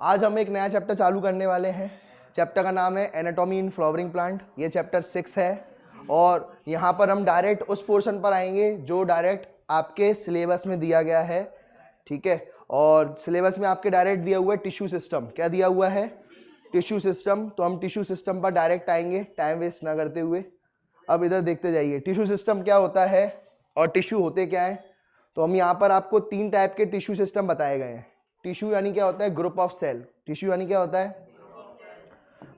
आज हम एक नया चैप्टर चालू करने वाले हैं। चैप्टर का नाम है एनाटॉमी इन फ्लावरिंग प्लांट। ये चैप्टर 6 है और यहाँ पर हम डायरेक्ट उस पोर्शन पर आएंगे जो डायरेक्ट आपके सिलेबस में दिया गया है, ठीक है। और सिलेबस में आपके डायरेक्ट दिया हुआ है टिश्यू सिस्टम। क्या दिया हुआ है? Tissue system. तो हम टिश्यू सिस्टम पर डायरेक्ट आएंगे टाइम वेस्ट ना करते हुए। अब इधर देखते जाइए टिश्यू सिस्टम क्या होता है और टिश्यू होते क्या है। तो हम यहाँ पर आपको 3 टाइप के टिश्यू सिस्टम बताए गए हैं। टिश्यू यानी क्या होता है? Group of cell. टिश्यू यानी क्या होता है?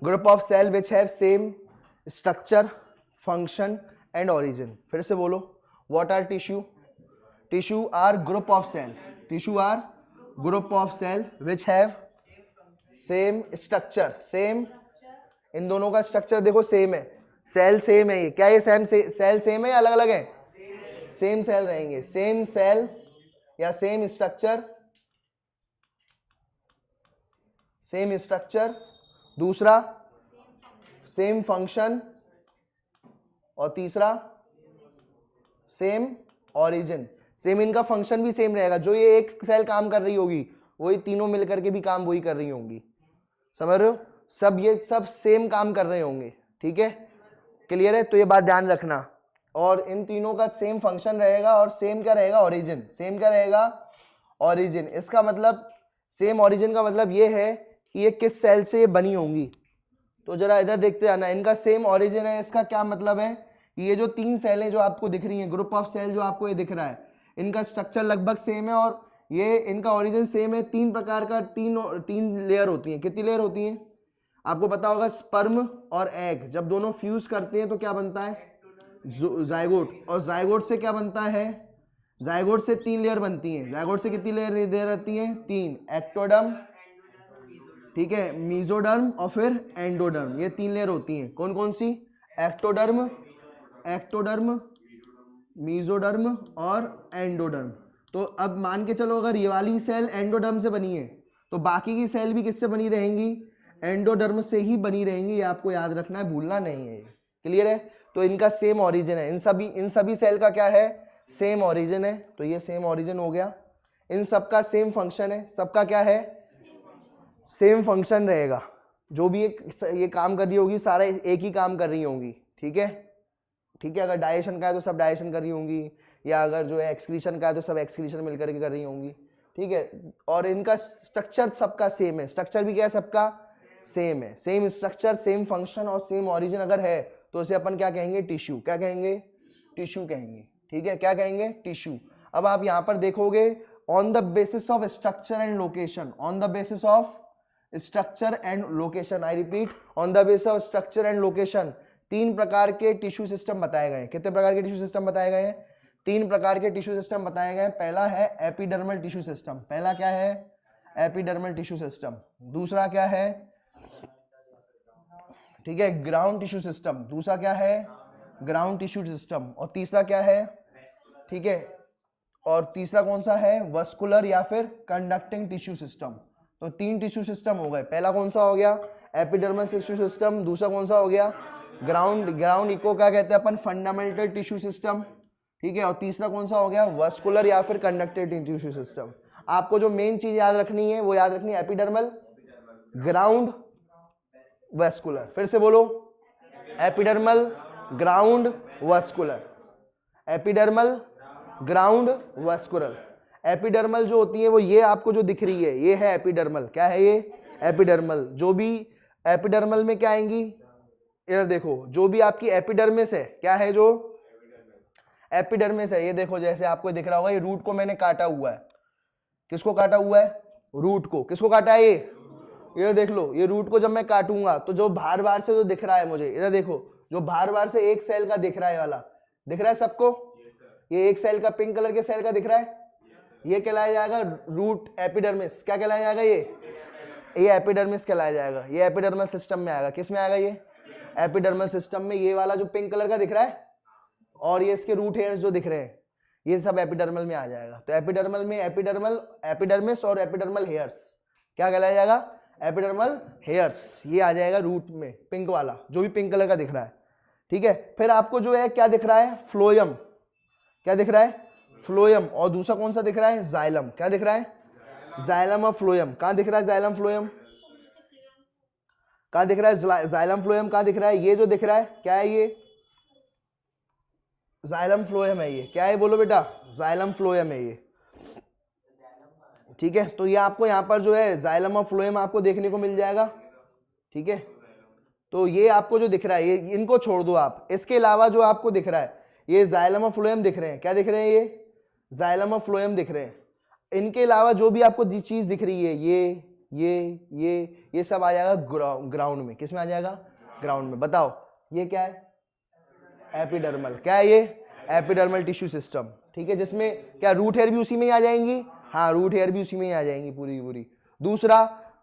Group of cell which have same structure, function and origin. फिर से बोलो, what are tissue? Tissue are group of cell. Tissue are group of cell which have same structure. Same, इन दोनों का स्ट्रक्चर देखो सेम है, सेल सेम है। ये क्या, ये सेल सेम है या अलग अलग है? सेम सेल रहेंगे। सेम सेल या सेम स्ट्रक्चर, सेम स्ट्रक्चर। दूसरा सेम फंक्शन और तीसरा सेम ओरिजिन। सेम, इनका फंक्शन भी सेम रहेगा। जो ये एक सेल काम कर रही होगी वही तीनों मिलकर के भी काम वही कर रही होंगी। समझ रहे हो? सब ये सब सेम काम कर रहे होंगे, ठीक है। क्लियर है? तो ये बात ध्यान रखना। और इन तीनों का सेम फंक्शन रहेगा और सेम क्या रहेगा? ओरिजिन। सेम क्या रहेगा? ओरिजिन। इसका मतलब सेम ओरिजिन का मतलब ये है कि ये किस सेल से ये बनी होंगी। तो जरा इधर देखते आना, इनका सेम ओरिजिन है। इसका क्या मतलब है? ये जो 3 सेलें जो आपको दिख रही हैं, ग्रुप ऑफ सेल जो आपको ये दिख रहा है, इनका स्ट्रक्चर लगभग सेम है और ये इनका ओरिजिन सेम है। 3 प्रकार का, तीन लेयर होती हैं। कितनी लेयर होती हैं? आपको पता होगा, स्पर्म और एग जब दोनों फ्यूज करते हैं तो क्या बनता है? जाइगोट। और जाइगोट से क्या बनता है? जाइगोट से 3 लेयर बनती हैं। जाइगोट से कितनी लेयर रहती हैं? 3। एक्टोडर्म, ठीक है, मीजोडर्म और फिर एंडोडर्म। ये 3 लेयर होती हैं। कौन कौन सी? एक्टोडर्म, मीजोडर्म और एंडोडर्म। तो अब मान के चलो, अगर ये वाली सेल एंडोडर्म से बनी है तो बाकी की सेल भी किससे बनी रहेंगी? एंडोडर्म से ही बनी रहेंगी। ये आपको याद रखना है, भूलना नहीं है। क्लियर है? तो इनका सेम ओरिजिन है। इन सभी सेल का क्या है? सेम ओरिजिन है। तो ये सेम ओरिजिन हो गया। इन सबका सेम फंक्शन है। सबका क्या है? सेम फंक्शन रहेगा। जो भी ये काम कर रही होगी सारा एक ही काम कर रही होंगी, ठीक है। ठीक है, अगर डाइजेशन का है तो सब डाइजेशन कर रही होंगी, या अगर जो है एक्सक्रीशन का है तो सब एक्सक्रीशन मिलकर के कर रही होंगी, ठीक है। और इनका स्ट्रक्चर सबका सेम है। स्ट्रक्चर भी क्या है? सबका सेम है। सेम स्ट्रक्चर, सेम फंक्शन और सेम ओरिजिन अगर है तो उसे अपन क्या कहेंगे? टिश्यू। क्या कहेंगे? टिश्यू कहेंगे, ठीक है। क्या कहेंगे? टिश्यू। अब आप यहां पर देखोगे, on the basis of structure and location. On the basis of structure and location, I repeat, on the basis of structure and location 3 प्रकार के टिश्यू सिस्टम बताए गए हैं। कितने प्रकार के टिश्यू सिस्टम बताए गए हैं? 3 प्रकार के टिश्यू सिस्टम बताए गए हैं। पहला है एपिडर्मल टिश्यू सिस्टम। पहला क्या है? Epidermal tissue system. दूसरा क्या है? ठीक है, ग्राउंड टिश्यू सिस्टम। दूसरा क्या है? Ground tissue system. और तीसरा क्या है? ठीक है, और तीसरा कौन सा है? वस्कुलर या फिर कंडक्टिंग टिश्यू सिस्टम। तो 3 टिश्यू सिस्टम हो गए। पहला कौन सा हो गया? Epidermal tissue system. दूसरा कौन सा हो गया? ग्राउंड इको क्या कहते हैं अपन? फंडामेंटल टिश्यू सिस्टम, ठीक है। और तीसरा कौन सा हो गया? वस्कुलर या फिर कंडक्टिव टिश्यू सिस्टम। आपको जो मेन चीज याद रखनी है वो याद रखनी है एपिडर्मल, ग्राउंड, वस्कुलर। फिर से बोलो, epidermal, ground, vascular. Epidermal, ground, vascular. Epidermal जो होती है वो ये आपको जो दिख रही है ये है एपिडर्मल। क्या है ये? एपिडर्मल। जो भी एपिडर्मल में क्या आएंगी, इधर देखो, जो भी आपकी एपिडर्मिस है, क्या है जो एपिडर्मिस है, ये देखो जैसे आपको दिख रहा होगा, ये रूट को मैंने काटा हुआ है। किसको काटा हुआ है? रूट को। किसको काटा है? ये देख लो, ये रूट को जब मैं काटूंगा तो जो बाहर बाहर से जो दिख रहा है मुझे, इधर देखो, जो बाहर बाहर से एक सेल का दिख रहा है वाला, दिख रहा है सबको? ये एक सेल का, पिंक कलर के सेल का दिख रहा है, ये कहलाया जाएगा रूट एपिडर्मिस। क्या कहलाया जाएगा? ये एपिडर्मिस कहलाया जाएगा। ये एपिडर्मल सिस्टम में आएगा। किस में आएगा? ये एपिडर्मल सिस्टम में। ये वाला जो पिंक कलर का दिख रहा है और ये इसके रूट हेयर्स जो दिख रहे हैं, ये सब एपिडर्मल में आ जाएगा। तो एपिडर्मल में एपिडर्मिस और एपिडर्मल हेयर्स क्या कहलाया जाएगा? Epidermal hairs. ये आ जाएगा रूट में, पिंक वाला जो भी पिंक कलर का दिख रहा है, ठीक है। फिर आपको जो है क्या दिख रहा है? फ्लोयम। क्या दिख रहा है? फ्लोयम। और दूसरा कौन सा दिख रहा है? जाइलम। क्या दिख रहा है? जाइलम और फ्लोएम। कहाँ दिख रहा है जाइलम फ्लोएम? कहाँ दिख रहा है जाइलम फ्लोएम? कहाँ दिख रहा है? ये जो दिख रहा है क्या है? ये जाइलम फ्लोएम है। ये क्या है बोलो बेटा? जाइलम फ्लोएम है ये। ठीक है, तो ये आपको यहाँ पर जो है जाइलम और फ्लोएम आपको देखने को मिल जाएगा। ठीक है, तो ये आपको जो दिख रहा है ये, इनको छोड़ दो आप। इसके अलावा जो आपको दिख रहा है ये जाइलम और फ्लोएम दिख रहे हैं। क्या दिख रहे हैं? ये जाइलम और फ्लोएम दिख रहे हैं। इनके अलावा जो भी आपको चीज दिख रही है ये सब आ जाएगा ग्राउंड में। किस में आ जाएगा? ग्राउंड में। बताओ ये क्या है? एपिडर्मल। क्या है ये? Epidermal tissue system. ठीक है, जिसमें क्या रूट हेयर भी उसी में ही आ जाएंगी? हाँ, रूट हेयर भी उसी में ही आ जाएंगी पूरी की पूरी। दूसरा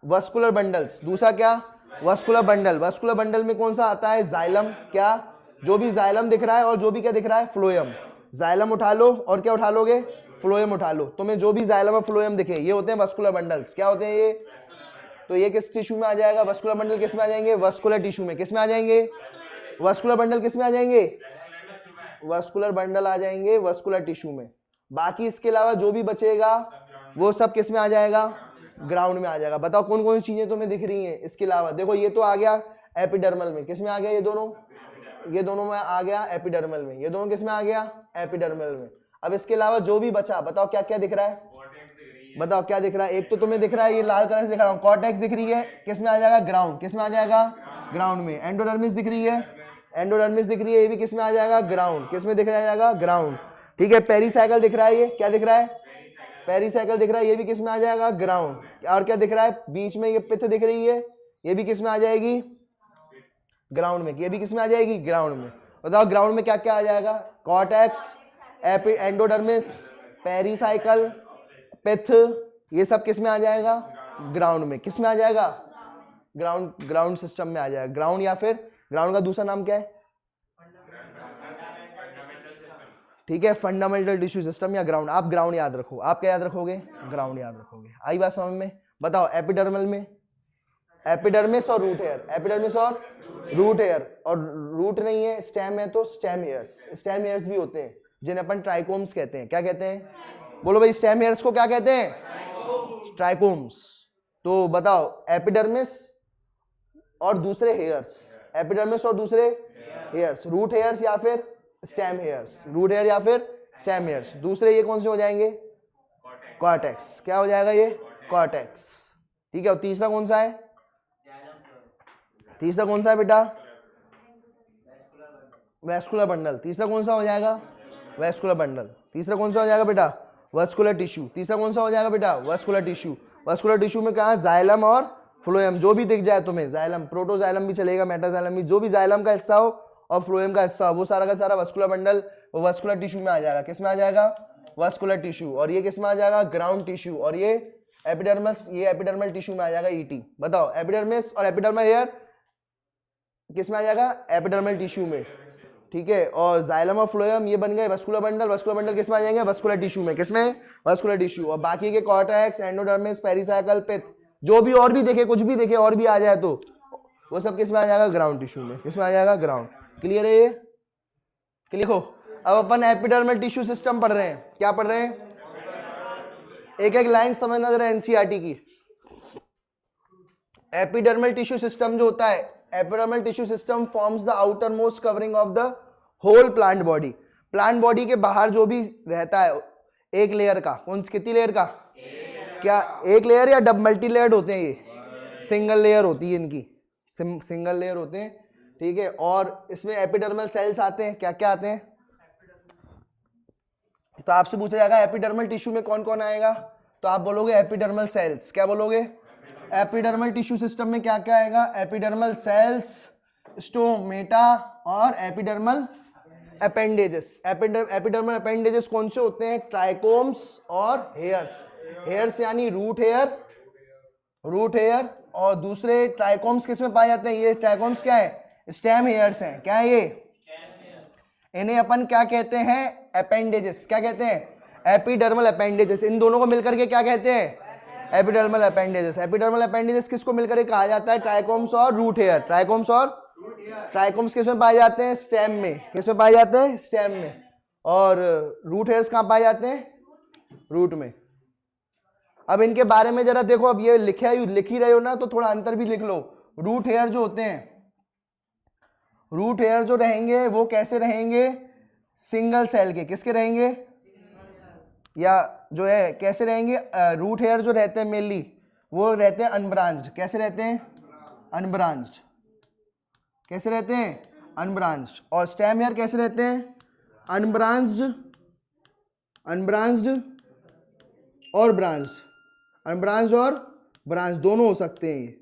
वस्कुलर बंडल्स। दूसरा क्या? Vascular bundle. वस्कुलर बंडल में कौन सा आता है? जाइलम। क्या? जो भी जाइलम दिख रहा है और जो भी क्या दिख रहा है? फ्लोएम। जाइलम उठा लो और क्या उठा लोगे? फ्लोएम उठा लो। तुम्हें जो भी जाइलम और फ्लोएम दिखे ये होते हैं वस्कुलर बंडल्स। क्या होते हैं ये? तो ये किस टिश्यू में आ जाएगा? वस्कुलर बंडल किस में आ जाएंगे? वस्कुलर टिश्यू में। किस में आ जाएंगे? वस्कुलर बंडल किस में आ जाएंगे? वस्कुलर बंडल आ जाएंगे वस्कुलर टिश्यू में। बाकी इसके अलावा जो भी बचेगा वो सब किस में आ जाएगा? ग्राउंड में आ जाएगा। बताओ कौन कौन सी चीजें तुम्हें दिख रही हैं इसके अलावा? देखो ये तो आ गया एपिडर्मल में। किस में आ गया? ये दोनों में आ गया एपिडर्मल में। ये दोनों किस में आ गया? एपिडर्मल में। अब इसके अलावा जो भी बचा बताओ क्या क्या दिख रहा है? बताओ क्या दिख रहा है? एक तो तुम्हें दिख रहा है ये लाल कलर से दिख रहा है कॉर्टेक्स दिख रही है। किस में आ जाएगा? ग्राउंड। किस में आ जाएगा? ग्राउंड में। एंडोडर्मिस दिख रही है। एंडोडर्मिस दिख रही है, ये भी किस में आ जाएगा? ग्राउंड। किस में दिख जाएगा? ग्राउंड। ठीक है, पेरीसाइकिल दिख रहा है। ये क्या दिख रहा है? पेरीसाइकिल दिख रहा है, ये भी किस में आ जाएगा? ग्राउंड। और क्या दिख रहा है? बीच में ये पिथ दिख रही है, ये भी किस में आ जाएगी? ग्राउंड में। ये भी किस में आ जाएगी? ग्राउंड में। बताओ ग्राउंड में क्या क्या आ जाएगा? कॉर्टेक्स, एंडोडर्मिस, पेरीसाइकिल, पिथ, ये सब किस में आ जाएगा? ग्राउंड में। किस में आ जाएगा? ग्राउंड सिस्टम में आ जाएगा। ग्राउंड या फिर ग्राउंड का दूसरा नाम क्या है? ठीक है, फंडामेंटल टिश्यू सिस्टम या ग्राउंड। आप ग्राउंड याद रखो। आप क्या याद रखोगे? ग्राउंड याद रखोगे। आई बात समझ में? बताओ एपिडर्मल में एपिडर्मिस और रूट हेयर। एपिडर्मिस और रूट हेयर। और रूट नहीं है, स्टेम है तो स्टेम हेयर्स। स्टेम हेयर्स भी होते हैं जिन्हें अपन ट्राइकोम्स कहते हैं। क्या कहते हैं? बोलो भाई, स्टेम हेयर्स को क्या कहते हैं? ट्राइकोम्स। तो बताओ एपिडर्मिस और दूसरे हेयर्स। एपिडर्मिस और दूसरे हेयर्स, रूट हेयर्स या फिर स्टेम हेयर्स। रूट हेयर या फिर स्टेम हेयर्स। दूसरे ये कौन से हो जाएंगे? कॉर्टेक्स। क्या हो जाएगा? ये कॉर्टेक्स। ठीक है, और तीसरा कौन सा है? तीसरा कौन सा है बेटा? Vascular bundle. तीसरा कौन सा हो जाएगा? Vascular bundle. तीसरा कौन सा हो जाएगा बेटा? Vascular tissue. तीसरा कौन सा हो जाएगा बेटा? Vascular tissue. वस्कुलर टिश्यू में क्या? जाइलम और फ्लोएम। जो भी दिख जाए तुम्हें, जाइलम, प्रोटोजाइलम भी चलेगा, मेटाजाइलम भी, जो भी जाइलम का हिस्सा हो और फ्लोएम का हिस्सा हो, वो सारा का सारा वस्कुलर बंडल वस्कुलर टिश्यू में आ जाएगा। किस में आ जाएगा? Vascular tissue. और ये किस में आ जाएगा? Ground tissue. और ये एपिडर्मस, ये एपिडर्मल टिश्यू में आ जाएगा, ईटी। बताओ एपिडर्मिस और एपिडर्मल हेयर किस में आ जाएगा? एपिडर्मल टिश्यू में। ठीक है, और जाइलम और फ्लोएम ये बन गए वस्कुलर बंडल। वस्कुलर बंडल किस में आ जाएंगे? वस्कुलर टिश्यू में। किस में? Vascular tissue. और बाकी के कॉर्टेक्स, एंडोडर्मिस, पेरीसाइकिल, पिथ, जो भी और भी देखे, कुछ भी देखे और भी आ जाए तो वो सब किस में आ जाएगा? ग्राउंड टिश्यू में। किस में आ जाएगा? ग्राउंड। क्लियर है ये? क्लियर हो? अब अपन एपिडर्मल टिश्यू सिस्टम पढ़ रहे हैं। क्या पढ़ रहे हैं? एक एक लाइन समझना जरा एनसीईआरटी की। एपिडर्मल टिश्यू सिस्टम जो होता है, epidermal tissue system forms the outer most covering of the whole plant body. Plant body के बाहर जो भी रहता है एक लेयर का, कौन सी कितनी लेयर का? क्या एक लेयर या डब मल्टी लेयर्ड होते हैं? ये सिंगल लेयर होती है इनकी, सिंगल लेयर होते हैं। ठीक है, और इसमें एपिडर्मल सेल्स आते हैं। क्या क्या आते हैं? तो आपसे पूछा जाएगा एपिडर्मल टिश्यू में कौन कौन आएगा, तो आप बोलोगे एपिडर्मल सेल्स। क्या बोलोगे? एपिडर्मल टिश्यू सिस्टम में क्या क्या आएगा? एपिडर्मल सेल्स, स्टोमेटा और एपिडर्मल अपेंडेजेस। एपिडर्मल अपेंडेजेस कौन से होते हैं? ट्राइकोम्स और हेयर्स। हेयर्स यानी रूट हेयर, रूट हेयर। और दूसरे ट्राइकोम्स किस में पाए जाते हैं? ये ट्राइकोम्स क्या है? स्टेम हेयर्स हैं। क्या है ये? इन्हें अपन क्या कहते हैं? अपेंडेजेस। क्या कहते हैं? Epidermal appendages. इन दोनों को मिलकर के क्या कहते हैं? Epidermal appendages. एपिडर्मल अपेंडेजेस किसको मिलकर कहा जाता है? ट्राइकोम्स और रूट हेयर। ट्राइकोम्स और ट्राइकोम्स किस में पाए जाते हैं? स्टेम में। किस में पाए जाते हैं? स्टेम में। और रूट हेयर्स कहाँ पाए जाते हैं? रूट में। अब इनके बारे में जरा देखो, अब ये लिख ही रहे हो ना, तो थोड़ा अंतर भी लिख लो। रूट हेयर जो होते हैं, रूट हेयर जो रहेंगे वो कैसे रहेंगे, सिंगल सेल के, किसके रहेंगे, या जो है कैसे रहेंगे, रूट हेयर जो रहते हैं मेनली वो रहते हैं अनब्रांच्ड। कैसे रहते हैं, अनब्रांच्ड। कैसे रहते हैं, अनब्रांच्ड। और स्टेम हेयर कैसे रहते हैं, अनब्रांच्ड, अनब्रांच्ड और ब्रांच्ड। अनब्रांच्ड और ब्रांच दोनों हो सकते हैं ये,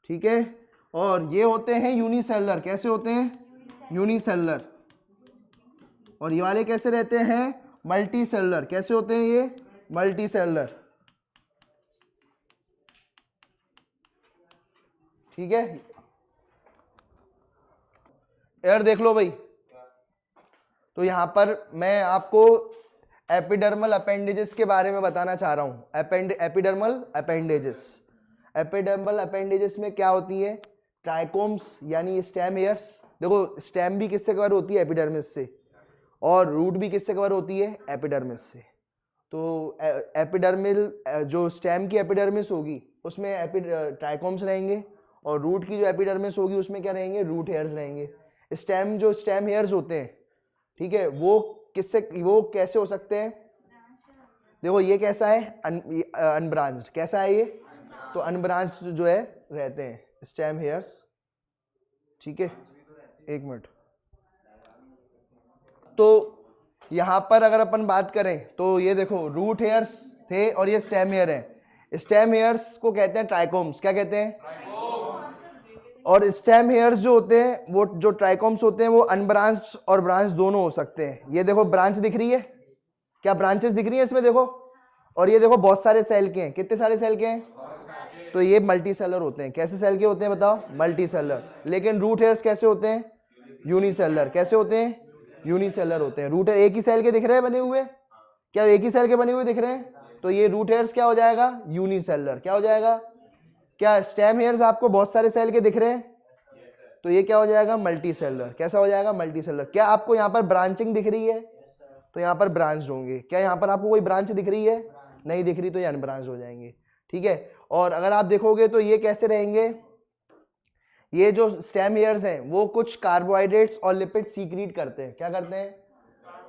ठीक है। और ये होते हैं यूनिसेलर। कैसे होते हैं, यूनिसेलर। और ये वाले कैसे रहते हैं, मल्टी सेलर। कैसे होते हैं ये, मल्टी सेलर, ठीक है। यार देख लो भाई, तो यहां पर मैं आपको एपिडर्मल अपेंडेजेस के बारे में बताना चाह रहा हूं। एपिडर्मल अपेंडेजेस, एपिडर्मल अपेंडेजेस में क्या होती है, ट्राइकोम्स यानी स्टेम हेयर्स। देखो स्टेम भी किससे कवर होती है, एपिडर्मिस से, और रूट भी किससे कवर होती है, एपिडर्मिस से। तो एपिडर्मिल जो स्टेम की एपिडर्मिस होगी उसमें ट्राइकोम्स रहेंगे, और रूट की जो एपिडर्मिस होगी उसमें क्या रहेंगे, रूट हेयर्स रहेंगे। स्टेम जो स्टेम हेयर्स होते हैं, ठीक है, वो कैसे हो सकते हैं, देखो ये कैसा है, अनब्रांच्ड। कैसा है ये, तो अनब्रांच्ड जो है रहते हैं स्टेम हेयर्स, ठीक है। एक मिनट, तो यहां पर अगर अपन बात करें तो ये देखो रूट हेयर्स थे और ये स्टेम हेयर है। स्टेम हेयर्स को कहते हैं ट्राइकोम्स। क्या कहते हैं, और स्टेम हेयर्स जो होते हैं वो जो ट्राइकोम्स होते हैं वो अनब्रांच्ड और ब्रांच दोनों हो सकते हैं। ये देखो ब्रांच दिख रही है, क्या ब्रांचेस दिख रही है इसमें, देखो। और ये देखो बहुत सारे सेल के हैं, कितने सारे सेल के हैं, तो ये मल्टी सेलर होते हैं। कैसे सेल के होते हैं बताओ, मल्टी सेलर। लेकिन रूट हेयर्स कैसे होते हैं, यूनिसेलर। कैसे होते हैं, यूनिसेलर होते हैं। रूट एक ही सेल के दिख रहे हैं बने हुए, क्या एक ही सेल के बने हुए दिख रहे हैं, तो ये रूट हेयर्स क्या हो जाएगा, यूनिसेलर। क्या हो जाएगा, क्या स्टेम हेयर्स आपको बहुत सारे सेल के दिख रहे हैं, तो ये क्या हो जाएगा, मल्टी सेलर। कैसा हो जाएगा, मल्टी सेलर। क्या आपको यहाँ पर ब्रांचिंग दिख रही है, तो यहाँ पर ब्रांच होंगे। क्या यहाँ पर आपको कोई ब्रांच दिख रही है, नहीं दिख रही, तो ये अनब्रांच हो जाएंगे, ठीक है। और अगर आप देखोगे तो ये कैसे रहेंगे, ये जो स्टेम हेयर्स हैं वो कुछ कार्बोहाइड्रेट्स और लिपिड सीक्रेट करते हैं। क्या करते हैं,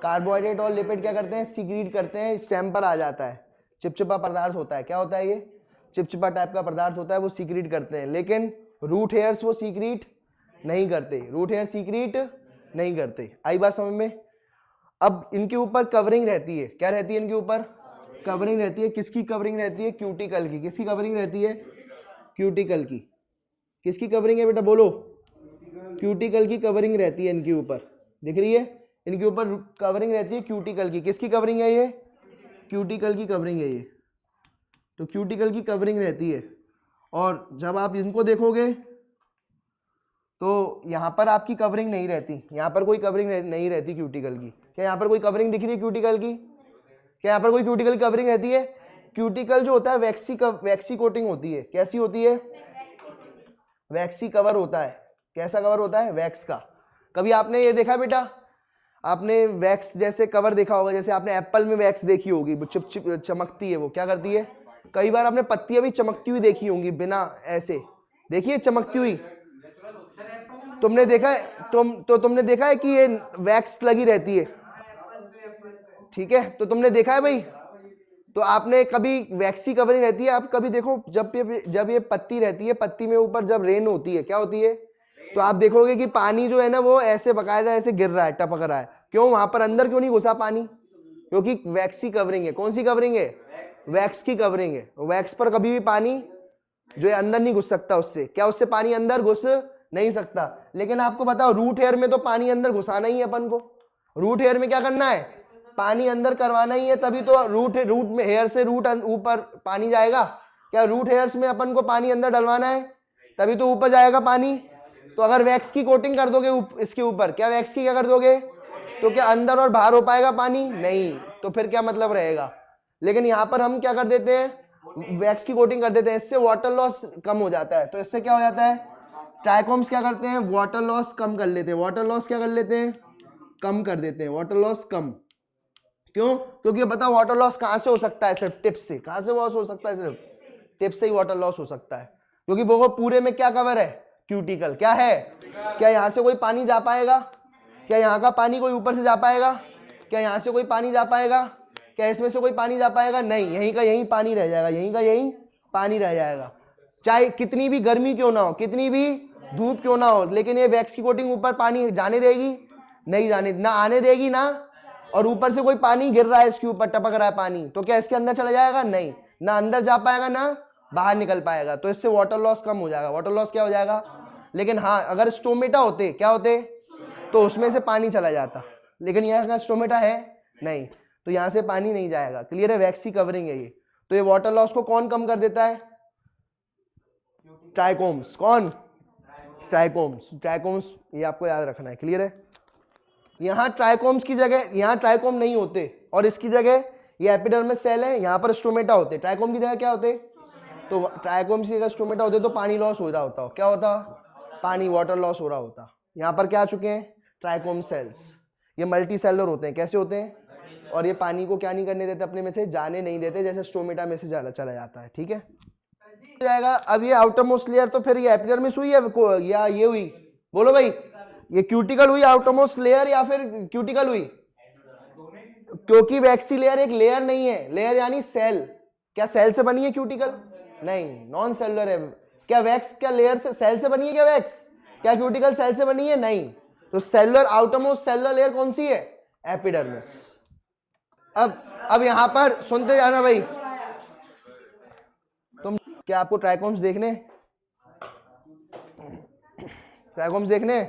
कार्बोहाइड्रेट और लिपिड क्या करते हैं, सीक्रेट करते हैं। स्टेम पर आ जाता है, चिपचिपा पदार्थ होता है। क्या होता है, ये चिपचिपा टाइप का पदार्थ होता है, वो सीक्रेट करते हैं। लेकिन रूट हेयर्स वो सीक्रेट नहीं करते, रूट हेयर सीक्रेट नहीं करते। आई बात समझ में। अब इनके ऊपर कवरिंग रहती है। क्या रहती है, इनके ऊपर कवरिंग रहती है। किसकी कवरिंग रहती है, क्यूटिकल की। किसकी कवरिंग रहती है, क्यूटिकल की। किसकी कवरिंग है बेटा, बोलो, क्यूटिकल की कवरिंग रहती है इनके ऊपर। दिख रही है, इनके ऊपर कवरिंग रहती है क्यूटिकल की। किसकी कवरिंग है ये, क्यूटिकल की कवरिंग है ये, तो क्यूटिकल की कवरिंग रहती है। और जब आप इनको देखोगे तो यहाँ पर आपकी कवरिंग नहीं रहती, यहाँ पर कोई कवरिंग नहीं रहती क्यूटिकल की। क्या यहाँ पर कोई कवरिंग दिख रही है क्यूटिकल की, क्या यहाँ पर कोई क्यूटिकल की कवरिंग रहती है। क्यूटिकल जो होता है वैक्सी कोटिंग होती है। कैसी होती है, वैक्सी कवर होता है। कैसा कवर होता है, वैक्स का। कभी आपने ये देखा बेटा, आपने वैक्स जैसे कवर देखा होगा, जैसे आपने एप्पल में वैक्स देखी होगी, वो चमकती है, वो क्या करती है। कई बार आपने पत्तियां भी चमकती हुई देखी होंगी, बिना ऐसे, देखिए चमकती हुई, तुमने देखा है, तुमने देखा है कि ये वैक्स लगी रहती है, ठीक है, तो तुमने देखा है भाई। तो आपने कभी वैक्सी कवरिंग रहती है, आप कभी देखो जब ये पत्ती रहती है, पत्ती में ऊपर जब रेन होती है, क्या होती है, तो आप देखोगे कि पानी जो है ना वो ऐसे बकायदा ऐसे गिर रहा है, टपक रहा है। क्यों, वहां पर अंदर क्यों नहीं घुसा पानी, क्योंकि वैक्सी कवरिंग है। कौन सी कवरिंग है, वैक्स की कवरिंग है। वैक्स पर कभी भी पानी जो है अंदर नहीं घुस सकता, उससे क्या, उससे पानी अंदर घुस नहीं सकता। लेकिन आपको बताओ रूट हेयर में तो पानी अंदर घुसाना ही है अपन को। रूट हेयर में क्या करना है, पानी अंदर करवाना ही है, तभी तो रूट में हेयर से रूट ऊपर पानी जाएगा। क्या रूट हेयर्स में अपन को पानी अंदर डलवाना है, तभी तो ऊपर जाएगा पानी। तो अगर वैक्स की कोटिंग कर दोगे इसके ऊपर, क्या वैक्स की क्या कर दोगे, तो क्या अंदर और बाहर हो पाएगा पानी, नहीं, तो फिर क्या मतलब रहेगा। लेकिन यहां पर हम क्या कर देते हैं, वैक्स की कोटिंग कर देते हैं, इससे वाटर लॉस कम हो जाता है। तो इससे क्या हो जाता है, ट्राइकोम्स क्या करते हैं, वाटर लॉस कम कर लेते हैं। वाटर लॉस क्या कर लेते हैं, कम कर देते हैं, वाटर लॉस कम, क्यों? क्योंकि पता वाटर लॉस कहां से हो सकता है? सिर्फ टिप से। कहां से लॉस हो सकता है? सिर्फ टिप से ही वाटर लॉस हो सकता है, क्योंकि वो पूरे में क्या कवर है? क्यूटिकल। क्या है? क्या यहां से कोई पानी जा पाएगा? क्या यहाँ का पानी कोई ऊपर से जा पाएगा? क्या यहाँ से कोई पानी जा पाएगा? क्या इसमें से कोई पानी जा पाएगा? नहीं, यहीं का यहीं पानी रह जाएगा, यहीं का यहीं पानी रह जाएगा, चाहे कितनी भी गर्मी क्यों ना हो, कितनी भी धूप क्यों ना हो। लेकिन ये वैक्स की कोटिंग ऊपर पानी जाने देगी? नहीं जाने, ना आने देगी ना। और ऊपर से कोई पानी गिर रहा है, इसके ऊपर टपक रहा है पानी, तो क्या इसके अंदर चला जाएगा? नहीं, ना अंदर जा पाएगा ना बाहर निकल पाएगा। तो इससे वाटर लॉस कम हो जाएगा। वाटर लॉस क्या हो जाएगा? लेकिन हाँ, अगर स्टोमेटा होते, क्या होते, तो उसमें से पानी चला जाता। लेकिन यहाँ का स्टोमेटा है नहीं, तो यहाँ से पानी नहीं जाएगा। क्लियर है? वैक्स की कवरिंग है ये। तो ये वाटर लॉस को कौन कम कर देता है? ट्राइकोम्स। कौन? ट्राइकोम्स। ट्राइकोम्स ये आपको याद रखना है। क्लियर है? यहाँ ट्राइकोम्स की जगह, यहाँ ट्राइकोम नहीं होते और इसकी जगह ये एपिडर्मिस सेल है, यहाँ पर स्टोमेटा होते। ट्राइकोम की जगह क्या होते? तो ट्राइकोम की जगह स्टोमेटा होते, तो पानी लॉस हो रहा होता। क्या होता? पानी, वाटर लॉस हो रहा होता। यहाँ पर क्या आ चुके हैं? Trichome cells. ये मल्टी सेलर होते हैं। कैसे होते हैं? और ये पानी को क्या नहीं करने देते? अपने में से जाने नहीं देते, जैसे स्टोमेटा में से चला जाता है। ठीक है जाएगा। अब ये आउटर मोस्ट लेयर, तो फिर ये एपिडर्मिस हुई या ये हुई? बोलो भाई, ये क्यूटिकल हुई आउटर मोस्ट लेयर या फिर क्यूटिकल हुई? क्योंकि वैक्सी लेयर एक लेयर नहीं है। लेयर यानी सेल। क्या सेल से बनी है क्यूटिकल? नहीं, नॉन सेलुलर है। क्या वैक्स क्या लेयर से, सेल से बनी है क्या वैक्स? क्या क्यूटिकल सेल से बनी है? नहीं। तो cellular outer most cellular layer कौन सी है? एपिडर्मिस। अब यहां पर सुनते जाना भाई। तुम क्या आपको ट्राइकोम्स देखने? ट्राइकोम्स देखने?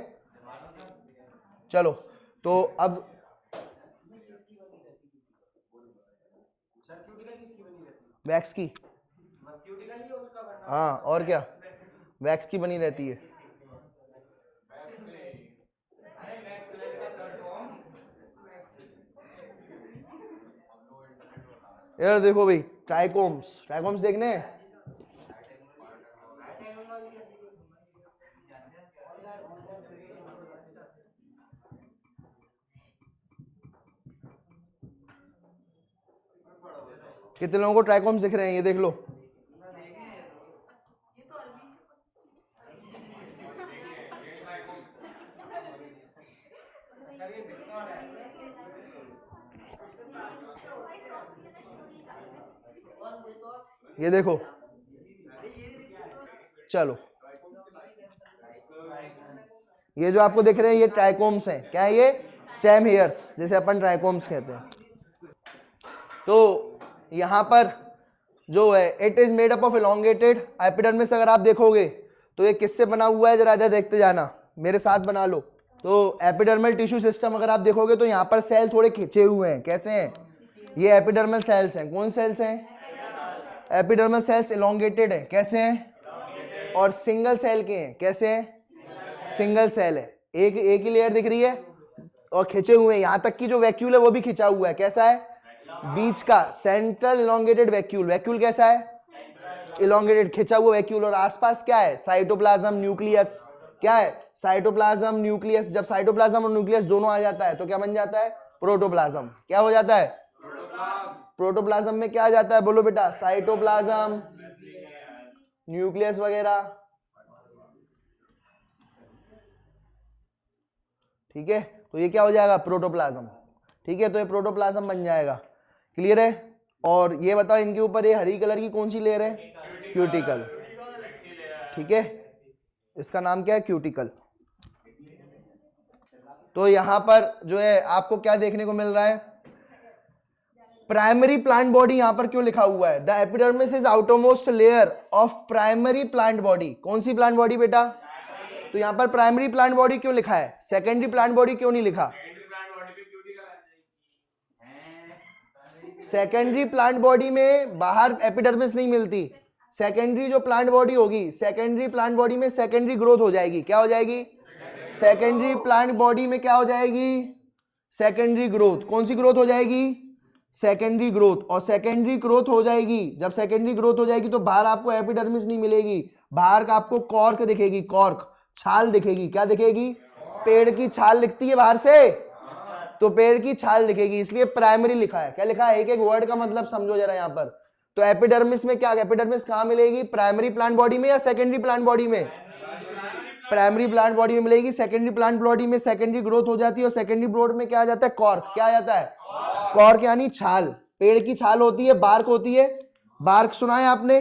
चलो, तो अब वैक्स की, हाँ और क्या, वैक्स की बनी रहती है। यार देखो भाई, ट्राइकोम्स, ट्राइकोम्स देखने हैं? कितने लोगों को ट्राइकोम्स दिख रहे हैं? ये देख लो। ये देखो, चलो, ये जो आपको दिख रहे हैं ये ट्राइकोम्स हैं। क्या है ये? स्टेम हेयर्स, जैसे अपन ट्राइकोम्स कहते हैं। तो यहां पर जो है it is made up of elongated epidermis. अगर आप देखोगे तो ये किससे बना हुआ है? जरा इधर देखते जाना, मेरे साथ बना लो। तो एपिडर्मल टिश्यू सिस्टम अगर आप देखोगे तो यहाँ पर सेल थोड़े खिंचे हुए हैं। कैसे हैं? ये एपिडर्मल सेल्स हैं। कौन सेल्स हैं? एपिडर्मल सेल्स इलोंगेटेड है। कैसे हैं? और सिंगल सेल के हैं। कैसे हैं? सिंगल सेल है। एक ही लेयर दिख रही है और खिंचे हुए हैं। यहां तक कि जो वैक्यूल है वो भी खिंचा हुआ है। कैसा है? बीच का सेंट्रल इलोंगेटेड वैक्यूल। वैक्यूल कैसा है? इलोंगेटेड, खिंचा हुआ वैक्यूल। और आसपास क्या है? Cytoplasm, nucleus. क्या है? Cytoplasm, nucleus. जब साइटोप्लाज्म और न्यूक्लियस दोनों आ जाता है तो क्या बन जाता है? प्रोटोप्लाज्म। क्या हो जाता है? प्रोटोप्लाज्म में क्या आ जाता है? बोलो बेटा, साइटोप्लाज्म, न्यूक्लियस वगैरह। ठीक है, तो ये क्या हो जाएगा? प्रोटोप्लाज्म। ठीक है, तो ये प्रोटोप्लाज्म बन जाएगा। क्लियर है? और ये बताओ, इनके ऊपर ये हरी कलर की कौन सी लेयर है? क्यूटिकल। ठीक है, इसका नाम क्या है? क्यूटिकल। तो यहां पर जो है आपको क्या देखने को मिल रहा है? प्राइमरी प्लांट बॉडी यहां पर क्यों लिखा हुआ है? The epidermis is outermost layer of primary plant body. कौन सी प्लांट बॉडी बेटा? तो यहां पर प्राइमरी प्लांट बॉडी क्यों लिखा है? सेकेंडरी प्लांट बॉडी क्यों नहीं लिखा? सेकेंडरी प्लांट बॉडी में बाहर एपिडर्मिस नहीं मिलती। सेकेंडरी जो प्लांट बॉडी होगी, सेकेंडरी प्लांट बॉडी में सेकेंडरी ग्रोथ हो जाएगी। क्या हो जाएगी? सेकेंडरी प्लांट बॉडी में क्या हो जाएगी? Secondary growth. कौन सी ग्रोथ हो जाएगी? Secondary growth. और सेकेंडरी ग्रोथ हो जाएगी, जब सेकेंडरी ग्रोथ हो जाएगी तो बाहर आपको एपिडर्मिस नहीं मिलेगी, बाहर का आपको कॉर्क दिखेगी। कॉर्क, छाल दिखेगी। क्या दिखेगी? पेड़ की छाल दिखती है बाहर से। तो पेड़ की छाल दिखेगी, इसलिए प्राइमरी लिखा है। क्या लिखा है? एक एक वर्ड का मतलब समझो जरा यहाँ पर। तो एपिडर्मिस में क्या, एपिडर्मिस कहाँ मिलेगी? प्राइमरी प्लांट बॉडी में या सेकेंडरी प्लांट बॉडी में? प्राइमरी प्लांट बॉडी में मिलेगी। सेकेंडरी प्लांट बॉडी में सेकेंडरी ग्रोथ हो जाती है, और सेकेंडरी ग्रोथ में क्या आ जाता है? कॉर्क। क्या आ जाता है? कॉर्क यानी छाल। पेड़ की छाल होती है, बार्क होती है। बार्क सुना है आपने,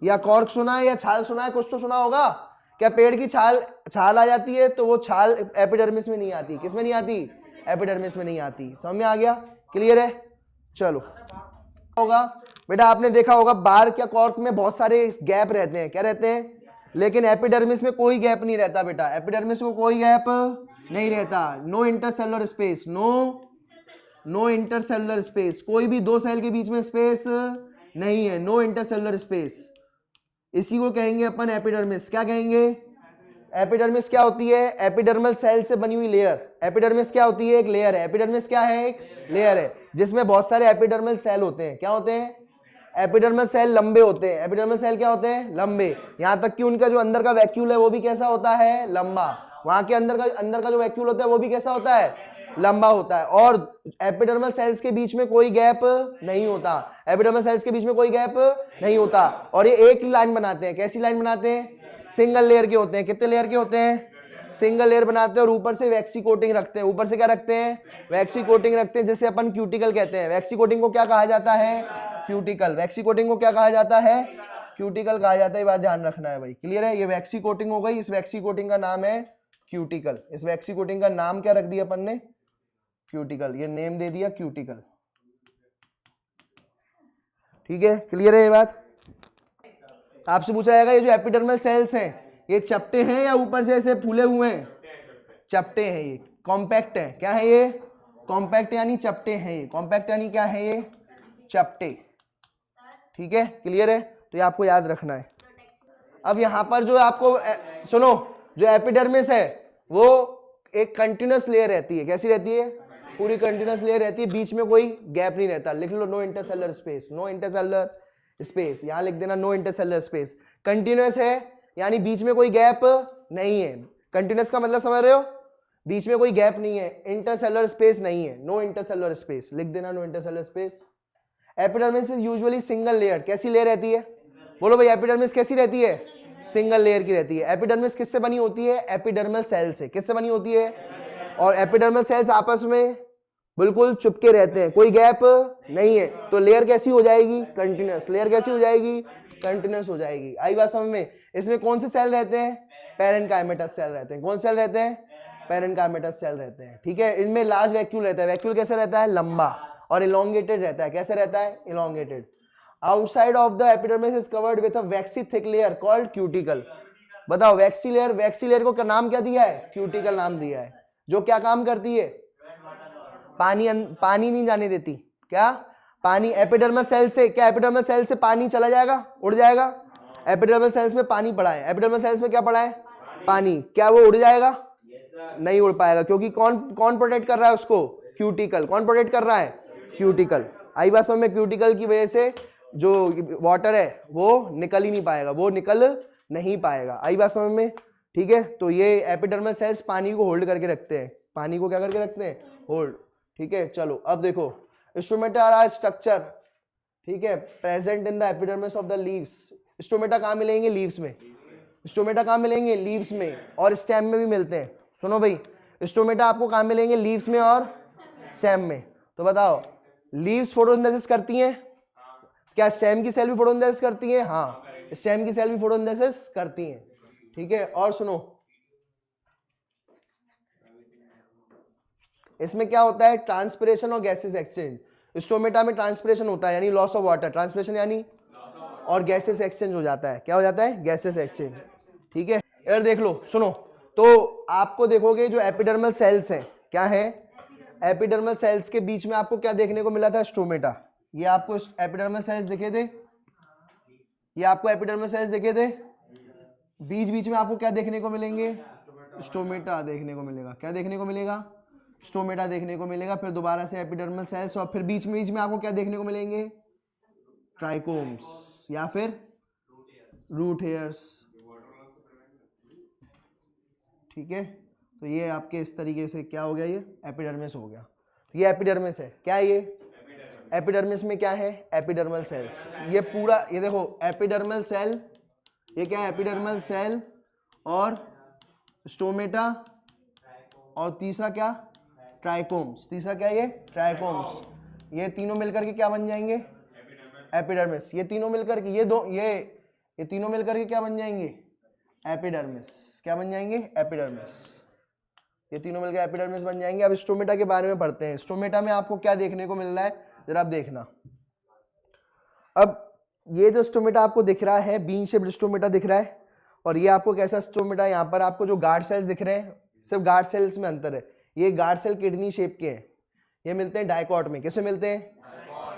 या कॉर्क सुना है, या छाल सुना है? कुछ तो सुना होगा। क्या पेड़ की छाल आ जाती है, तो वो छाल एपिडर्मिस में नहीं आती। किस में नहीं आती? एपिडर्मिस में नहीं आती। समझ में आ गया? क्लियर है? चलो, होगा बेटा, आपने देखा होगा बार्क या कॉर्क में बहुत सारे गैप रहते हैं। क्या रहते हैं? लेकिन एपिडर्मिस में कोई गैप नहीं रहता बेटा। एपिडर्मिस में कोई गैप नहीं रहता। No intercellular space, no intercellular space. कोई भी दो सेल के बीच में स्पेस नहीं है। नो इंटरसेलुलर स्पेस, इसी को कहेंगे अपन एपिडर्मिस। क्या कहेंगे? एपिडर्मिस क्या होती है? एपिडर्मल सेल से बनी हुई लेयर। एपिडर्मिस क्या होती है? एक लेयर है। एपिडर्मिस क्या है? एक लेयर है जिसमें बहुत सारे एपिडर्मल सेल होते हैं। क्या होते हैं? एपिडर्मल सेल लंबे होते हैं। एपिडर्मल सेल क्या होते हैं? लंबे। यहां तक कि उनका जो अंदर का वैक्यूल है वो भी कैसा होता है? लंबा। वहां के अंदर का जो वैक्यूल होता है वो भी कैसा होता है? लंबा होता है। और एपिडर्मल सेल्स के बीच में कोई गैप नहीं होता। एपिडर्मल सेल्स के बीच में कोई गैप नहीं होता। और ये एक लाइन बनाते हैं। कैसी लाइन बनाते हैं? सिंगल लेयर के होते हैं। कितने लेयर के होते हैं? सिंगल लेयर बनाते हैं, और ऊपर से वैक्सी कोटिंग रखते हैं। ऊपर से क्या रखते हैं? वैक्सी कोटिंग रखते हैं, जिसे अपन क्यूटिकल कहते हैं। वैक्सी कोटिंग को क्या कहा जाता है? क्यूटिकल। वैक्सी कोटिंग को क्या कहा जाता है? क्यूटिकल कहा जाता है। ये बात ध्यान रखना है भाई। क्लियर है? ये वैक्सी कोटिंग हो गई। इस वैक्सी कोटिंग का नाम है क्यूटिकल। इस वैक्सी कोटिंग का नाम क्या रख दिया अपन ने? क्यूटिकल। ये नेम दे दिया क्यूटिकल। ठीक है? क्लियर है ये बात? आपसे पूछा जाएगा ये जो एपिडर्मल सेल्स हैं ये चपटे हैं या ऊपर से ऐसे फूले हुए हैं? चपटे हैं। ये कॉम्पैक्ट है। क्या है ये? कॉम्पैक्ट यानी चपटे हैं। ये कॉम्पैक्ट यानी क्या है? ये चपटे। ठीक है? क्लियर है? तो ये आपको याद रखना है। अब यहां पर जो आपको सुनो, जो एपिडर्मिस है वो एक कंटिन्यूअस लेयर रहती है। कैसी रहती है? पूरी कंटिन्यूअस लेयर रहती है, बीच में कोई गैप नहीं रहता। लिख लो no intercellular space. No intercellular space, यहां लिख देना नो इंटरसेलुलर स्पेस। कंटिन्यूअस है यानी बीच में कोई गैप नहीं है। कंटिन्यूअस का मतलब समझ रहे हो? बीच में कोई गैप नहीं है। इंटरसेलुलर स्पेस नहीं है। नो इंटरसेलुलर स्पेस लिख देना, no intercellular space. Epidermis is usually single layer. कैसी लेयर रहती है? बोलो भाई, एपिडर्मिस कैसी रहती है? सिंगल लेयर की रहती है। एपिडर्मिस किससे बनी होती है? एपिडर्मल सेल से। किससे बनी होती है? और एपिडर्मल सेल्स आपस में बिल्कुल चुपके रहते हैं, कोई गैप नहीं है। तो लेयर कैसी हो जाएगी? कंटिन्यूअस। लेयर कैसी हो जाएगी? कंटिन्यूअस हो जाएगी। आई बात समझ में? इसमें कौन से सेल रहते हैं? पैरेन्काइमेटस सेल रहते हैं। कौन सेल रहते हैं? पैरेन्काइमेटस सेल रहते हैं। ठीक है? इनमें लार्ज वैक्यूल रहता है। वैक्यूल कैसे रहता है? लंबा और इलोंगेटेड रहता है। कैसे रहता है? Elongated. Outside of the epidermis is covered with a vaccine thick layer called cuticle. बताओ, वैक्सी लेयर, वैक्सी लेयर को नाम क्या दिया है? क्यूटिकल नाम दिया है। जो क्या काम करती है? पानी नहीं जाने देती। क्या? पानी एपिडर्मल सेल से, क्या एपिडर्मल सेल से पानी चला जाएगा, उड़ जाएगा? एपिडर्मल सेल्स में पानी पड़ा है। एपिडर्मल सेल्स में क्या पड़ा है? पानी। क्या वो उड़ जाएगा? नहीं उड़ पाएगा, क्योंकि कौन प्रोटेक्ट कर रहा है उसको? क्यूटिकल। कौन प्रोटेक्ट कर रहा है? क्यूटिकल। आई बात समझ में? क्यूटिकल की वजह से जो वाटर है वो निकल ही नहीं पाएगा, वो निकल नहीं पाएगा। आई बात समझ में? ठीक है? तो ये एपिडर्मल सेल्स पानी को होल्ड करके रखते हैं। पानी को क्या करके रखते हैं? होल्ड। ठीक है? चलो अब देखो, स्टोमेटा आर स्ट्रक्चर, ठीक है, present in the epidermis of the leaves. Stomata कहाँ मिलेंगे? लीव्स में। स्टोमेटा कहाँ मिलेंगे? लीव्स में, और स्टेम में भी मिलते हैं। सुनो भाई, स्टोमेटा आपको कहाँ मिलेंगे? लीव्स में और स्टेम में। तो बताओ, लीव्स फोटोसिंथेसिस करती हैं? क्या स्टेम की सेल भी फोटोसिंथेसिस करती है? हाँ, स्टेम की सेल भी फोटोसिंथेसिस करती हैं। ठीक है? और सुनो, इसमें क्या होता है? ट्रांसपिरेशन और गैसेस एक्सचेंज। स्टोमेटा में ट्रांसपिरेशन होता है यानी लॉस ऑफ वाटर, ट्रांसपिरेशन यानी, और गैसेस एक्सचेंज हो जाता है। क्या हो जाता है? Gases exchange. ठीक है? यार देख लो, सुनो, तो आपको देखोगे जो एपिडर्मल सेल्स हैं, क्या है? एपिडर्मल सेल्स के बीच में आपको क्या देखने को मिला था? स्टोमेटा। ये आपको एपिडर्मल सेल्स दिखे थे? ये आपको एपिडर्मल सेल्स दिखे थे? बीच बीच में आपको क्या देखने को मिलेंगे? स्टोमेटा देखने को मिलेगा। क्या देखने को मिलेगा? स्टोमेटा देखने को मिलेगा। फिर दोबारा से एपिडर्मल सेल्स, और फिर बीच में आपको क्या देखने को मिलेंगे? ट्राइकोम्स या फिर रूट हेयर्स। ठीक है? तो ये आपके इस तरीके से क्या हो गया? ये एपिडर्मिस हो गया। ये एपिडर्मिस है, क्या है ये? एपिडर्मिस में क्या है? Epidermal cells. ये पूरा, ये देखो एपिडर्मल सेल, ये क्या है? एपिडर्मल सेल और स्टोमेटा, और तीसरा क्या? ट्राइकोम्स। तीसरा क्या है? ये ट्राइकोम्स। ये तीनों मिलकर के क्या बन जाएंगे? एपिडर्मिस। ये तीनों मिलकर के ये तीनों मिलकर के क्या बन जाएंगे? एपिडर्मिस। क्या बन जाएंगे? एपिडर्मिस। ये तीनों मिलकर एपिडर्मिस बन जाएंगे। अब स्टोमेटा के बारे में पढ़ते हैं। स्टोमेटा में आपको क्या देखने को मिल रहा है, जरा आप देखना। अब ये जो स्टोमेटा आपको दिख रहा है, बीन शेप्ड स्टोमेटा दिख रहा है, और ये आपको कैसा स्टोमेटा, यहाँ पर आपको जो गार्ड सेल्स दिख रहे हैं, सिर्फ गार्ड सेल्स में अंतर है। ये गार्ड सेल किडनी शेप के हैं, ये मिलते हैं डायकॉट में। किसमें मिलते हैं?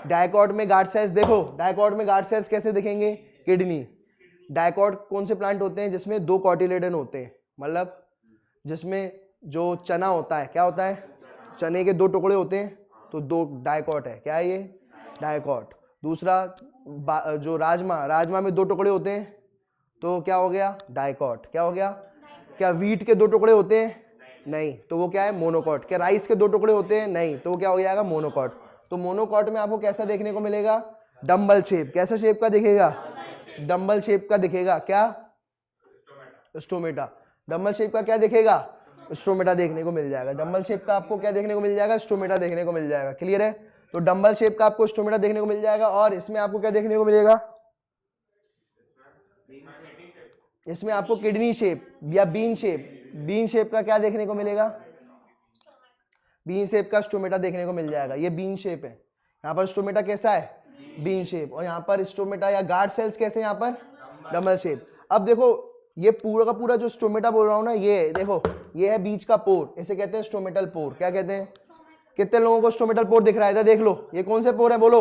डायकॉट में गार्ड सेल्स। देखो डायकॉट में गार्ड सेल्स कैसे दिखेंगे? किडनी। डायकॉट कौन से प्लांट होते हैं? जिसमें 2 कॉटिलेडन होते हैं, मतलब जिसमें जो चना होता है, क्या होता है? चने के 2 टुकड़े होते हैं, तो 2 डायकॉट है। क्या है ये? डायकॉट। दूसरा जो राजमा में 2 टुकड़े होते हैं, तो क्या हो गया? डायकॉट। क्या हो गया? क्या व्हीट के 2 टुकड़े होते हैं? नहीं, तो वो क्या है? मोनोकॉट। क्या राइस के 2 टुकड़े होते हैं? नहीं, तो वो क्या हो जाएगा? मोनोकॉट। तो मोनोकॉट में आपको कैसा देखने को मिलेगा? Dumbbell shape. कैसा शेप का दिखेगा? डम्बल शेप का दिखेगा। क्या? स्टोमेटा। डम्बल शेप का क्या दिखेगा? स्टोमेटा देखने को मिल जाएगा। डम्बल शेप का आपको क्या देखने को मिल जाएगा? स्टोमेटा देखने को मिल जाएगा। क्लियर है? तो डम्बल शेप का आपको स्टोमेटा देखने को मिल जाएगा। और इसमें आपको क्या देखने को मिलेगा? इसमें आपको किडनी शेप या बीन शेप, बीन शेप का क्या देखने को मिलेगा? बीन शेप का स्टोमेटा देखने को मिल जाएगा। ये बीन शेप है। यहाँ पर स्टोमेटा कैसा है? Bean shape. और यहाँ पर स्टोमेटा या गार्ड सेल्स कैसे? यहाँ पर डबल शेप। अब देखो ये पूरा का पूरा जो स्टोमेटा बोल रहा हूँ ना, ये देखो, ये है बीच का पोर, इसे कहते हैं स्टोमेटल पोर। क्या कहते हैं? कितने लोगों को स्टोमेटल पोर दिख रहा है? देख लो, ये कौन से पोर है? बोलो,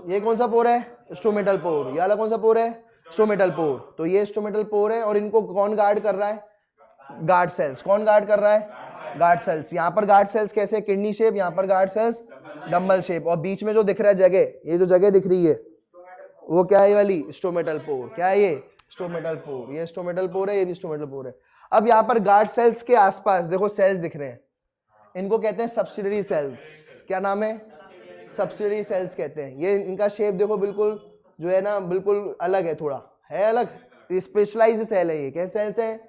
ये कौन सा पोर है? Stomatal pore. ये वाला कौन सा पोर है? स्टोमेटल पोर। तो ये स्टोमेटल पोर है, और इनको कौन गार्ड कर रहा है? Guard sales. कौन गार्ड कर रहा है? Guard sales. यहाँ पर गार्ड सेल्स कैसे? Kidney shape. यहाँ पर गार्ड सेल्स डम्बल शेप। और बीच में जो दिख रहा है जगह, ये जो जगह दिख रही है, वो क्या है? वाली स्टोमेटल पोर। क्या है ये? Stomatal pore. ये स्टोमेटल पोर है, ये भी स्टोमेटल पोर है। अब यहाँ पर गार्ड सेल्स के आसपास देखो सेल्स दिख रहे हैं, इनको कहते हैं सब्सिडरी सेल्स। क्या नाम है? सब्सिडरी सेल्स कहते हैं। ये इनका शेप देखो बिल्कुल जो है ना, बिल्कुल अलग है, थोड़ा है अलग। स्पेशलाइज्ड सेल है ये। कैसे सेल्स है?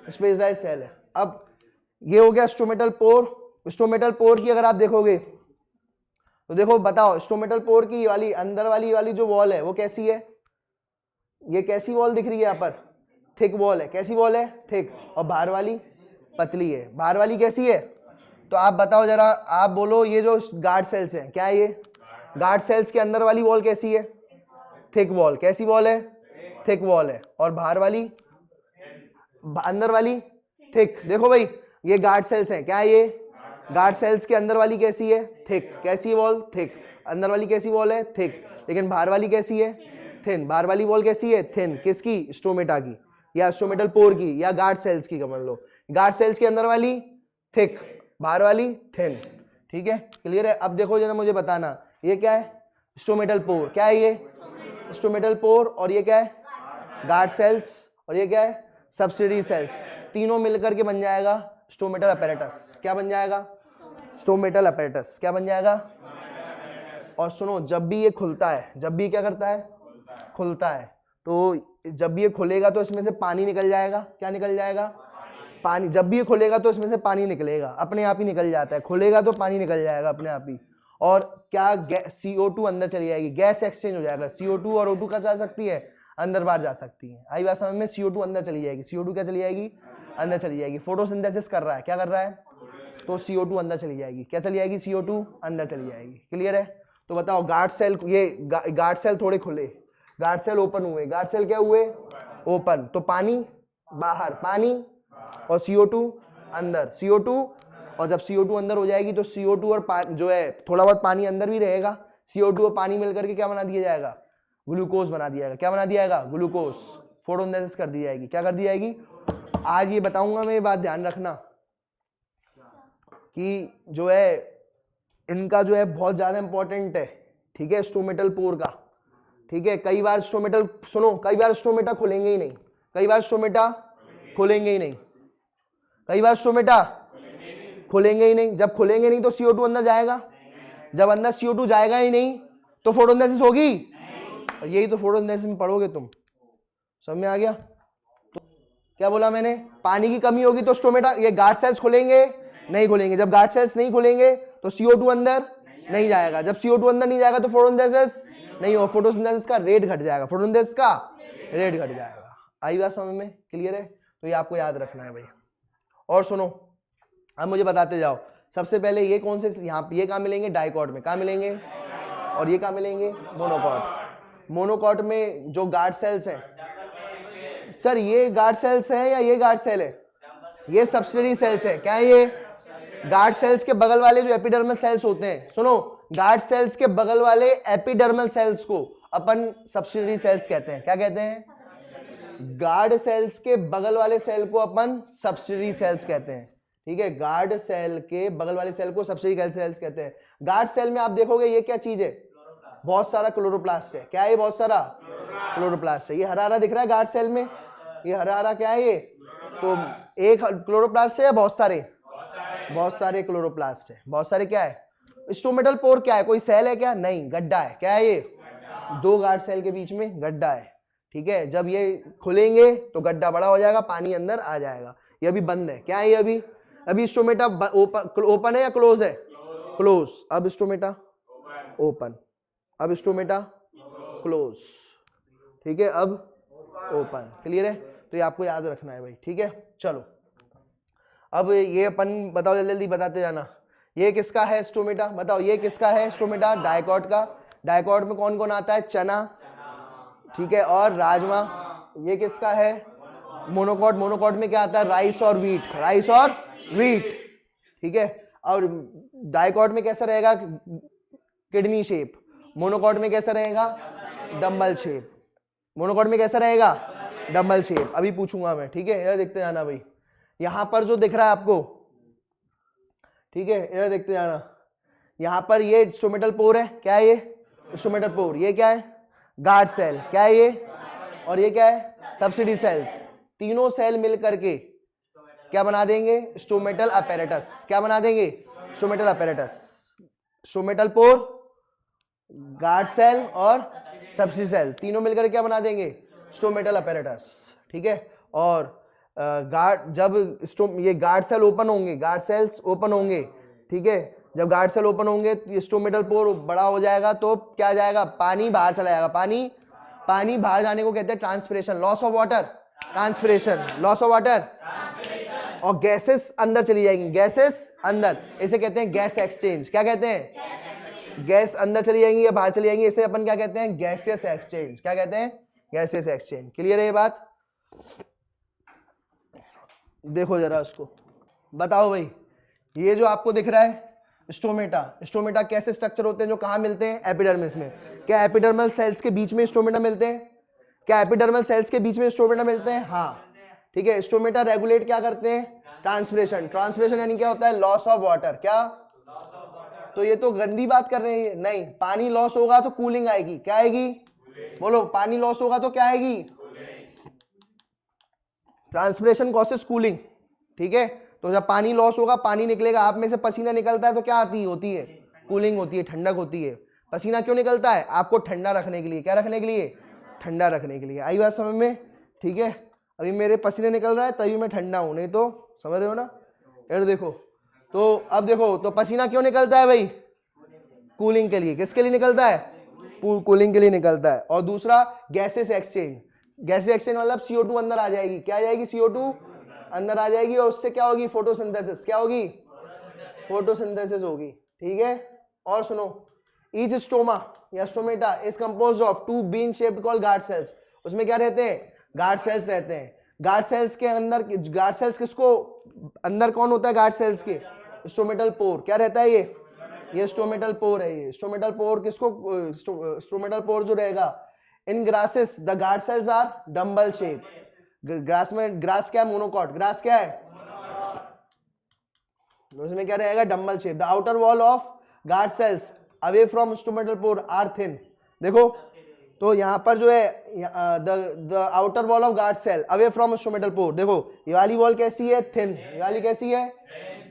स्पेशलाइज्ड सेल है। अब ये हो गया स्टोमेटल पोर। स्टोमेटल पोर की अगर आप देखोगे तो देखो, बताओ स्टोमेटल पोर की वाली अंदर वाली जो वॉल है वो कैसी है? ये कैसी वॉल दिख रही है? यहाँ पर थिक वॉल है। कैसी वॉल है? थिक। और बाहर वाली पतली है। बाहर वाली कैसी है? तो आप बताओ जरा, आप बोलो, ये जो गार्ड सेल्स हैं, क्या है ये? गार्ड सेल्स के अंदर वाली वॉल कैसी है? Thick wall. कैसी वॉल है? थिक वॉल है। और बाहर वाली, अंदर वाली थिक। देखो भाई, ये गार्ड सेल्स हैं। क्या है ये? गार्ड सेल्स के अंदर वाली कैसी है? थिक। कैसी वॉल? थिक। अंदर वाली कैसी वॉल है? थिक। लेकिन बाहर वाली कैसी है? थिन। बाहर वाली वॉल कैसी है? थिन। किसकी? स्टोमेटा की, या स्टोमेटल पोर की, या गार्ड सेल्स की, समझ लो। गार्ड सेल्स के अंदर वाली थिक, बाहर वाली थिन। ठीक है? क्लियर है? अब देखो जरा, मुझे बताना, ये क्या है? Stomatal pore. क्या है ये? Stomatal pore. और ये क्या है? Guard cells. और ये क्या है? Subsidiary cells. तीनों मिलकर के बन जाएगा स्टोमेटल अपैरेटस। क्या बन जाएगा? Stomatal apparatus. क्या बन जाएगा? और सुनो, जब भी ये खुलता है, जब भी क्या करता है? खुलता है, तो जब भी ये खुलेगा तो इसमें से पानी निकल जाएगा। क्या निकल जाएगा? पानी। जब भी ये खुलेगा तो इसमें से पानी निकलेगा, अपने आप ही निकल जाता है। खुलेगा तो पानी निकल जाएगा अपने आप ही। और क्या? CO2 अंदर चली जाएगी, गैस एक्सचेंज हो जाएगा। CO2 और O2 का जा सकती है, अंदर बाहर जा सकती है। आई बात समझ में? CO2 अंदर चली जाएगी। CO2 क्या चली जाएगी? अंदर चली जाएगी। फोटोसिंथेसिस कर रहा है, क्या कर रहा है? तो CO2 अंदर चली जाएगी। क्या चली जाएगी? CO2 अंदर चली जाएगी। क्लियर है? तो बताओ, गार्ड सेल, ये गार्ड सेल थोड़े खुले, गार्ड सेल ओपन हुए। गार्ड सेल क्या हुए? ओपन। तो पानी बाहर, पानी, और CO2 अंदर। CO2, और जब CO2 अंदर हो जाएगी तो CO2 और जो है थोड़ा बहुत पानी अंदर भी रहेगा। CO2 और पानी मिलकर के क्या बना दिया जाएगा? ग्लूकोज बना दिया जाएगा। क्या बना दिया जाएगा? ग्लूकोज। फोटोसिंथेसिस कर दी जाएगी। क्या कर दी जाएगी? आज ये बताऊंगा मैं, ये बात ध्यान रखना कि जो है इनका जो है बहुत ज्यादा इंपॉर्टेंट है। ठीक है? स्टोमेटल पोर का। ठीक है? कई बार स्टोमेटल, सुनो, कई बार स्टोमेटा खुलेंगे ही नहीं। कई बार स्टोमेटा खुलेंगे ही नहीं। कई बार स्टोमेटा खुलेंगे ही नहीं। जब खुलेंगे नहीं तो CO2 अंदर जाएगा, जब अंदर CO2 जाएगा ही नहीं तो फोटोसिंथेसिस होगी। यही तो फोटोसिंथेसिस में पढ़ोगे तुम, समझ में आ गया। तो क्या बोला मैंने, पानी की कमी होगी तो स्टोमेटा, ये गार्ड सेल्स खुलेंगे नहीं खुलेंगे। जब गार्ड सेल्स नहीं खुलेंगे तो CO2 अंदर नहीं जाएगा, जब CO2 अंदर नहीं जाएगा तो फोटोसिंथेसिस नहीं हो, फोटोसिंथेसिस का रेट घट जाएगा, फोटोसिंथेसिस का रेट घट जाएगा। आई बात समझ में, क्लियर है। तो ये आपको याद रखना है भाई। और सुनो, अब मुझे बताते जाओ, सबसे पहले ये कौन से, यहाँ ये कहाँ मिलेंगे, डाइकॉट में, कहाँ मिलेंगे, और ये कहाँ मिलेंगे, मोनोकॉट। मोनोकॉट में जो गार्ड सेल्स हैं, सर ये गार्ड सेल्स है या ये गार्ड सेल है, ये सब्सिडरी सेल्स है। क्या है ये, गार्ड सेल्स के बगल वाले जो एपिडर्मल सेल्स होते हैं, सुनो, गार्ड सेल्स के बगल वाले एपिडर्मल सेल्स को अपन सब्सिडरी सेल्स कहते हैं। क्या कहते हैं, गार्ड सेल्स के बगल वाले सेल को अपन सब्सिडरी सेल्स कहते हैं। ठीक है, गार्ड सेल के बगल वाले सेल को सब्सिडरी सेल्स कहते हैं। गार्ड सेल में आप देखोगे ये क्या चीज है, बहुत सारा क्लोरोप्लास्ट है। क्या है ये, बहुत सारा क्लोरोप्लास्ट है। ये हरा हरा दिख रहा है गार्ड सेल में, ये हरा हरा क्या है ये, तो एक क्लोरोप्लास्ट है या बहुत सारे, बहुत सारे क्लोरोप्लास्ट है, बहुत सारे। क्या है, स्टोमेटल पोर क्या है, कोई सेल है क्या, नहीं, गड्ढा है। क्या है ये, दो गार्ड सेल के बीच में गड्ढा है। ठीक है, जब ये खुलेंगे तो गड्ढा बड़ा हो जाएगा, पानी अंदर आ जाएगा। ये अभी बंद है। क्या है ये, अभी स्टोमेटा ओपन है या क्लोज है, क्लोज। अब स्टोमेटा ओपन, अब स्टोमेटा क्लोज। ठीक है, अब ओपन। क्लियर है, तो ये आपको याद रखना है भाई। ठीक है, चलो अब ये अपन बताओ, जल्दी जल्दी बताते जाना। ये किसका है स्टोमेटा, बताओ ये किसका है स्टोमेटा, डाइकॉट का। डाइकॉट में कौन कौन आता है, चना, ठीक है, और राजमा। ये किसका है, मोनोकॉट। मोनोकॉट में क्या आता है, राइस और व्हीट, राइस और व्हीट। ठीक है, और डाइकॉट में कैसा रहेगा, किडनी शेप। मोनोकॉट में कैसा रहेगा, डम्बल शेप। मोनोकॉट में कैसा रहेगा, डम्बल शेप। अभी पूछूंगा मैं। ठीक है, इधर देखते जाना भाई। यहां पर जो दिख रहा है आपको, ठीक है, इधर देखते जाना। यहां पर ये स्टोमेटल पोर है। क्या है ये, स्टोमेटल पोर। ये क्या है, गार्ड सेल। क्या है ये, और ये क्या है, सब्सिडी सेल्स। तीनों सेल मिल करके क्या बना देंगे, स्टोमेटल अपैरेटस। क्या बना देंगे, stomatal apparatus. Stomatal pore, guard cell और सब्सिडी सेल तीनों मिलकर क्या बना देंगे, स्टोमेटल अपैरेटस। ठीक है, और गार्ड, जब ये गार्ड सेल ओपन होंगे, गार्ड सेल्स ओपन होंगे, ठीक है, जब गार्ड सेल ओपन होंगे तो स्टोमेटल पोर बड़ा हो जाएगा, तो क्या जाएगा, पानी बाहर चला जाएगा। पानी बाहर जाने को कहते हैं transpiration, loss of water, transpiration, loss of water. और गैसेस अंदर चली जाएंगी, गैसेस अंदर, इसे कहते हैं गैस एक्सचेंज। क्या कहते हैं, गैस अंदर चली जाएंगी या बाहर चली जाएंगी, इसे अपन क्या कहते हैं, गैसियस एक्सचेंज। क्या कहते हैं, गैसियस एक्सचेंज। क्लियर है ये बात। देखो जरा उसको बताओ भाई, ये जो आपको दिख रहा है स्टोमेटा, स्टोमेटा कैसे स्ट्रक्चर होते हैं जो कहाँ मिलते हैं, एपिडर्मिस में। क्या एपिडर्मल सेल्स के बीच में स्टोमेटा मिलते हैं, क्या एपिडर्मल सेल्स के बीच में स्टोमेटा मिलते हैं, हाँ। ठीक है, स्टोमेटा रेगुलेट क्या करते हैं, ट्रांसपिरेशन। ट्रांसपिरेशन यानी क्या होता है, लॉस ऑफ वाटर। क्या, तो ये तो गंदी बात कर रहे हैं, नहीं, पानी लॉस होगा तो कूलिंग आएगी। क्या आएगी, बोलो, पानी लॉस होगा तो क्या आएगी, ट्रांसपिरेशन कॉसेस कूलिंग। ठीक है, तो जब पानी लॉस होगा, पानी निकलेगा, आप में से पसीना निकलता है तो क्या आती होती है, कूलिंग होती है, ठंडक होती है। पसीना क्यों निकलता है, आपको ठंडा रखने के लिए। क्या रखने के लिए, ठंडा रखने के लिए। आई बात समझ में। ठीक है, अभी मेरे पसीने निकल रहा है तभी मैं ठंडा हूं, नहीं तो समझ रहे हो ना। यार देखो, तो अब देखो, तो पसीना क्यों निकलता है भाई, कूलिंग के लिए। किसके लिए निकलता है, कूलिंग के लिए निकलता है। और दूसरा गैसेस एक्सचेंज। गैसेस एक्सचेंज मतलब CO2 अंदर आ जाएगी। क्या आ जाएगी, CO2 अंदर आ जाएगी, और उससे क्या होगी, फोटोसिंथेसिस। क्या होगी, फोटोसिंथेसिस होगी। ठीक है, और सुनो, ईच स्टोमा या stomata is composed of 2 bean shaped called guard cells. उसमें क्या रहते हैं, गार्ड सेल्स रहते हैं। गार्ड सेल्स के अंदर, गार्ड सेल्स किसको, अंदर कौन होता है गार्ड सेल्स के, स्टोमेटल पोर। क्या रहता है ये स्टोमेटल पोर है। ये स्टोमेटल पोर किसको, स्टोमेटल पोर जो रहेगा, in grasses the guard cells are dumbbell shape. Grass में, ग्रास क्या है, मोनोकॉट। ग्रास क्या है, उसमें क्या रहेगा, dumbbell shape. The outer wall of guard cells away from stomatal pore are thin. देखो, तो यहां पर जो है the outer wall of guard cell away from stomatal pore, देखो ये वाली वॉल कैसी है, थिन। ये वाली कैसी है,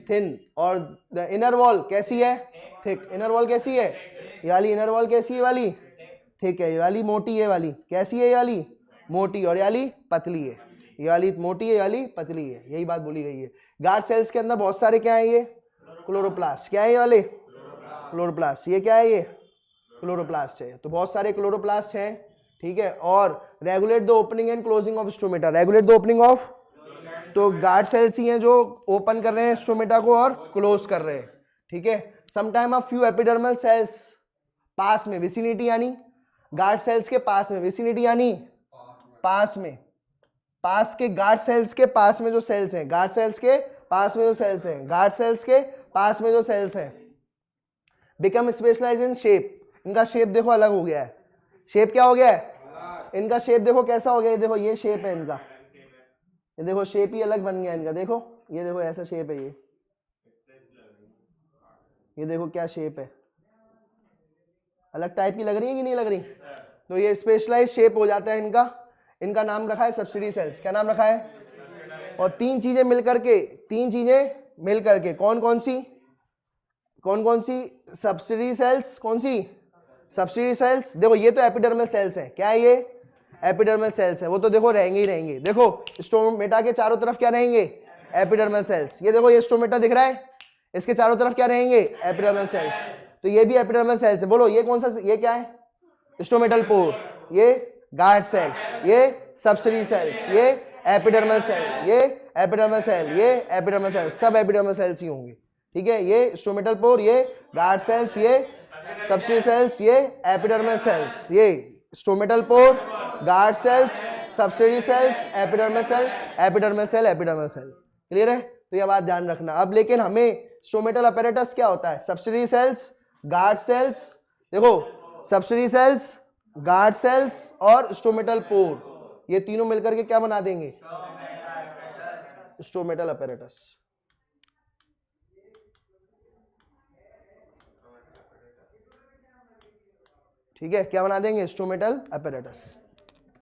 थिन, और द इनर वॉल कैसी है, थिक। इनर वॉल कैसी है, ये वाली इनर वॉल कैसी है वाली, ठीक है, ये वाली मोटी है, वाली कैसी है, ये वाली मोटी, और ये वाली पतली है, ये वाली मोटी है, ये वाली पतली है, यही बात बोली गई है। गार्ड सेल्स के अंदर बहुत सारे क्या है, ये क्लोरोप्लास्ट, क्या है ये वाले क्लोरोप्लास्ट, ये क्या है, ये क्लोरोप्लास्ट है, तो बहुत सारे क्लोरोप्लास्ट हैं, ठीक है। और regulate the opening and closing of stomata, regulate the opening of, तो गार्ड सेल्स ही हैं जो ओपन कर रहे हैं स्टोमेटा को और क्लोज कर रहे हैं, ठीक है। Sometime a few epidermal cells पास में, विसिनिटी यानी गार्ड सेल्स के पास में, विसिनिटी यानी पास में, पास के गार्ड सेल्स के पास में जो सेल्स हैं, गार्ड सेल्स के पास में जो सेल्स हैं, गार्ड सेल्स के पास में जो सेल्स हैं, बिकम स्पेशलाइज इन शेप, इनका शेप देखो अलग हो गया है, शेप क्या हो गया है, इनका शेप देखो कैसा हो गया है, देखो ये शेप है इनका, ये देखो शेप ही अलग बन गया इनका, देखो ये देखो ऐसा शेप है, ये देखो क्या शेप है, अलग टाइप की लग रही है कि नहीं लग रही, तो ये स्पेशलाइज शेप हो जाता है इनका। इनका नाम रखा है सब्सिडी सेल्स, क्या नाम रखा है, और तीन चीजें मिलकर के, तीन चीजें मिलकर के कौन कौन सी सब्सिडी सेल्स, कौन सी सब्सिडी सेल्स, देखो ये तो एपिडर्मल सेल्स हैं, क्या है ये एपिडर्मल सेल्स है, वो तो देखो रहेंगे ही रहेंगे, देखो स्टोमेटा के चारों तरफ क्या रहेंगे, एपिडर्मल सेल्स, ये देखो ये स्टोमेटा दिख रहा है, इसके चारों तरफ क्या रहेंगे, एपिडर्मल सेल्स, तो ये भी एपिडर्मल सेल्स है, बोलो ये कौन सा, ये क्या है, स्टोमेटल पोर, ये गार्ड सेल, ये सब्सिडी सेल्स, ये एपिडर्मल सेल, ये एपिडर्मल सेल, ये एपिडर्मल सेल, सब एपिडर्मल सेल्स ही होंगे, ठीक है। ये स्टोमेटल पोर, ये गार्ड सेल्स, ये सब्सिडी सेल्स, ये एपिडर्मल सेल्स, ये stomatal pore, guard cells, subsidy cells, epidermal cell, epidermal cell, epidermal cell, clear है। तो यह बात ध्यान रखना। अब लेकिन हमें स्टोमेटल अपैरेटस क्या होता है, सब्सिडी सेल्स, गार्ड सेल्स, देखो सब्सिडी सेल्स, गार्ड सेल्स और स्टोमेटल पोर, ये तीनों मिलकर के क्या बना देंगे, स्टोमेटल अपैरेटस, ठीक है, क्या बना देंगे, स्टोमेटल अपैरेटस।